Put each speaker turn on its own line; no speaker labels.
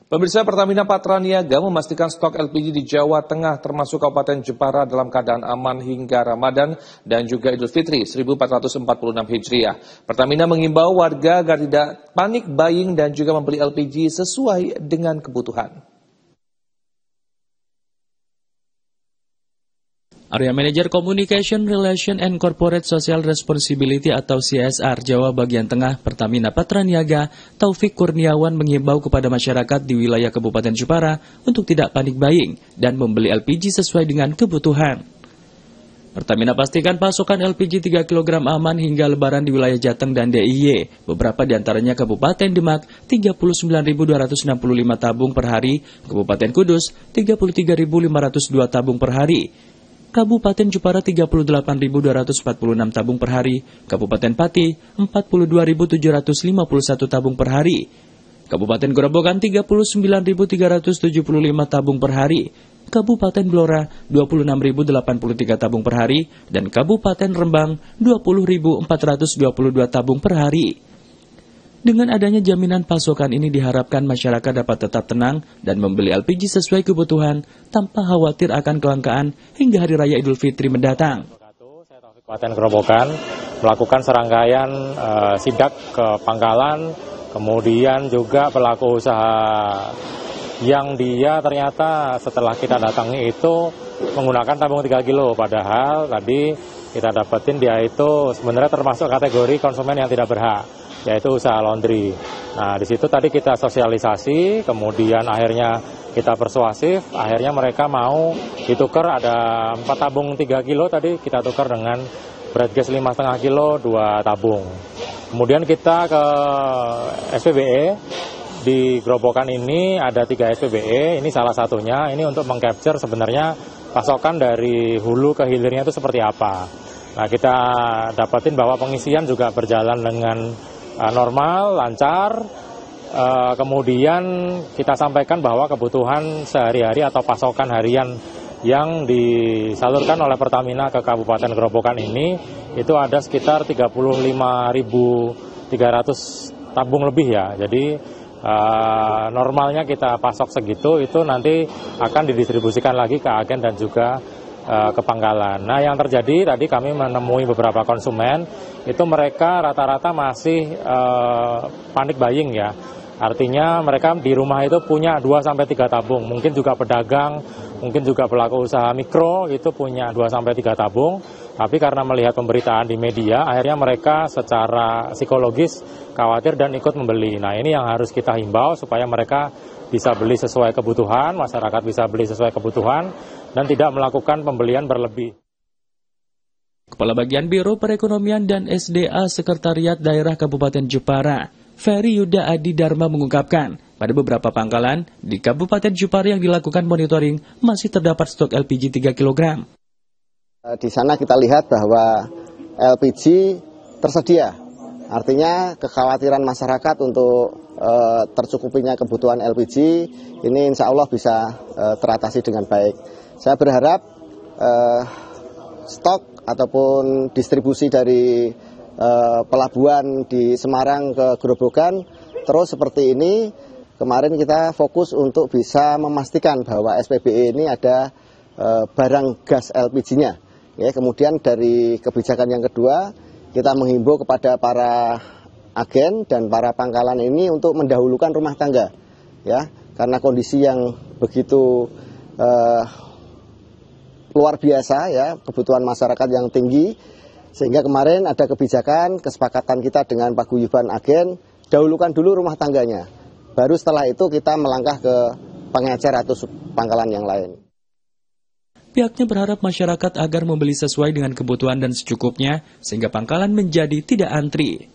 Pemirsa, Pertamina Patraniaga memastikan stok LPG di Jawa Tengah termasuk Kabupaten Jepara dalam keadaan aman hingga Ramadan dan juga Idul Fitri 1446 Hijriah. Pertamina mengimbau warga agar tidak panik buying dan juga membeli LPG sesuai dengan kebutuhan.
Area Manager Communication, Relation and Corporate Social Responsibility atau CSR Jawa bagian tengah Pertamina Patraniaga, Taufik Kurniawan mengimbau kepada masyarakat di wilayah Kabupaten Jepara untuk tidak panik buying dan membeli LPG sesuai dengan kebutuhan. Pertamina pastikan pasokan LPG 3 kg aman hingga Lebaran di wilayah Jateng dan DIY. Beberapa diantaranya Kabupaten Demak 39.265 tabung per hari, Kabupaten Kudus 33.502 tabung per hari. Kabupaten Jepara 38.246 tabung per hari, Kabupaten Pati 42.751 tabung per hari, Kabupaten Grobogan 39.375 tabung per hari, Kabupaten Blora 26.083 tabung per hari, dan Kabupaten Rembang 20.422 tabung per hari. Dengan adanya jaminan pasokan ini diharapkan masyarakat dapat tetap tenang dan membeli LPG sesuai kebutuhan tanpa khawatir akan kelangkaan hingga Hari Raya Idul Fitri mendatang.
Saya Taufik Kabupaten Grobogan melakukan serangkaian sidak ke pangkalan, kemudian juga pelaku usaha yang dia ternyata setelah kita datangi itu menggunakan tabung 3 kilo, padahal tadi kita dapetin dia itu sebenarnya termasuk kategori konsumen yang tidak berhak, yaitu usaha laundry. Nah, di situ tadi kita sosialisasi, kemudian akhirnya kita persuasif, akhirnya mereka mau ditukar, ada 4 tabung 3 kilo tadi kita tukar dengan berat gas 5,5 kilo 2 tabung. Kemudian kita ke SPBE, di Grobogan ini ada 3 SPBE, ini salah satunya, ini untuk mengcapture sebenarnya pasokan dari hulu ke hilirnya itu seperti apa. Nah, kita dapatin bahwa pengisian juga berjalan dengan normal, lancar. Kemudian kita sampaikan bahwa kebutuhan sehari-hari atau pasokan harian yang disalurkan oleh Pertamina ke Kabupaten Grobogan ini itu ada sekitar 35.300 tabung lebih ya. Jadi normalnya kita pasok segitu, itu nanti akan didistribusikan lagi ke agen dan juga ke pangkalan. Nah, yang terjadi tadi kami menemui beberapa konsumen, itu mereka rata-rata masih panik buying ya. Artinya mereka di rumah itu punya 2-3 tabung. Mungkin juga pedagang, mungkin juga pelaku usaha mikro itu punya 2-3 tabung. Tapi karena melihat pemberitaan di media, akhirnya mereka secara psikologis khawatir dan ikut membeli. Nah, ini yang harus kita himbau supaya mereka bisa beli sesuai kebutuhan, masyarakat bisa beli sesuai kebutuhan, dan tidak melakukan pembelian berlebih.
Kepala Bagian Biro Perekonomian dan SDA Sekretariat Daerah Kabupaten Jepara, Ferry Yuda Adi Dharma mengungkapkan, pada beberapa pangkalan di Kabupaten Jepara yang dilakukan monitoring masih terdapat stok LPG 3 kg.
Di sana kita lihat bahwa LPG tersedia, artinya kekhawatiran masyarakat untuk tercukupinya kebutuhan LPG ini insya Allah bisa teratasi dengan baik. Saya berharap stok ataupun distribusi dari pelabuhan di Semarang ke Grobogan terus seperti ini. Kemarin kita fokus untuk bisa memastikan bahwa SPBE ini ada barang gas LPG-nya. Ya, kemudian dari kebijakan yang kedua, kita menghimbau kepada para agen dan para pangkalan ini untuk mendahulukan rumah tangga, ya, karena kondisi yang begitu luar biasa, ya, kebutuhan masyarakat yang tinggi, sehingga kemarin ada kebijakan kesepakatan kita dengan paguyuban agen, dahulukan dulu rumah tangganya, baru setelah itu kita melangkah ke pengecer atau pangkalan yang lain.
Pihaknya berharap masyarakat agar membeli sesuai dengan kebutuhan dan secukupnya, sehingga pangkalan menjadi tidak antri.